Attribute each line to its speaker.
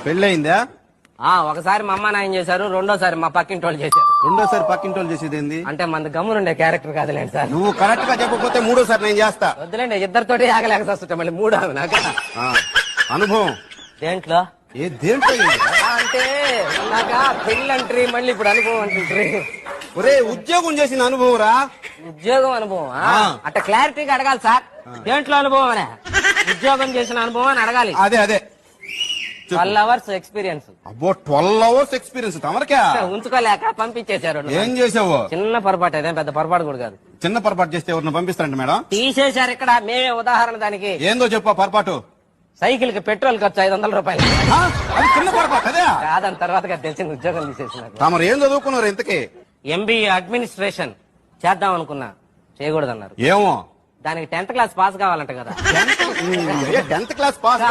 Speaker 1: పెళ్ళయిందా?
Speaker 2: ఒకసారి మా అమ్మ నాయన చేశారు, రెండోసారి మా పక్కింటి వాళ్ళు చేశారు.
Speaker 1: రెండోసారి పక్కింటోళ్ళు చేసేది ఏంది?
Speaker 2: అంటే మన గమ్మునుండే క్యారెక్టర్ కాదులేండి సార్.
Speaker 1: నువ్వు కరెక్ట్ గా చెప్పకపోతే మూడోసారి నేను చేస్తా.
Speaker 2: వద్దులేండి, ఇద్దరితోటి ఆగలేక వస్తుంటా మళ్ళీ మూడు నాకు
Speaker 1: ఆ, అనుభవం
Speaker 2: దేంట్లో
Speaker 1: దేంట్లో
Speaker 2: అంటే నాకు పెళ్ళంట్రీ మళ్ళీ ఇప్పుడు అనుభవం అంటుంట్రీ.
Speaker 1: ఒరే ఉద్యోగం చేసిన అనుభవం రా.
Speaker 2: ఉద్యోగం అనుభవం అట్లా క్లారిటీగా అడగాలి సార్. దేంట్లో అనుభవం అనే ఉద్యోగం చేసిన అనుభవం అని అడగాలి.
Speaker 1: అదే
Speaker 2: 12 hours ఎక్స్పీరియన్స్.
Speaker 1: అబ్బో 12 hours ఎక్స్పీరియన్స్ తమరికా?
Speaker 2: ఉంచుకోలేక పంపించేశారు.
Speaker 1: ఏం చేసావు?
Speaker 2: చిన్న పొరపాటు, అదేం పెద్ద పొరపాటు కూడా కాదు.
Speaker 1: చిన్న పొరపాటు చేస్తే ఎవరిని పంపిస్తారంట మేడం?
Speaker 2: తీసేశారు ఇక్కడ. మేమే ఉదాహరణ దానికి.
Speaker 1: ఏందో చెప్పా పొరపాటు.
Speaker 2: సైకిల్ కి పెట్రోల్ ఖర్చు 500 రూపాయలు.
Speaker 1: అది చిన్న పొరపాటు అదే
Speaker 2: కాదని తర్వాత తెలిసిన ఉద్యోగం తీసేసినారు.
Speaker 1: తమరు ఏం చదువుకున్నారు ఇంతకీ?
Speaker 2: MBA అడ్మినిస్ట్రేషన్ చేద్దాం అనుకున్నా, చేయకూడదన్నారు.
Speaker 1: ఏమో
Speaker 2: దానికి 10th క్లాస్ పాస్ కావాలంట కదా.
Speaker 1: 10th class pass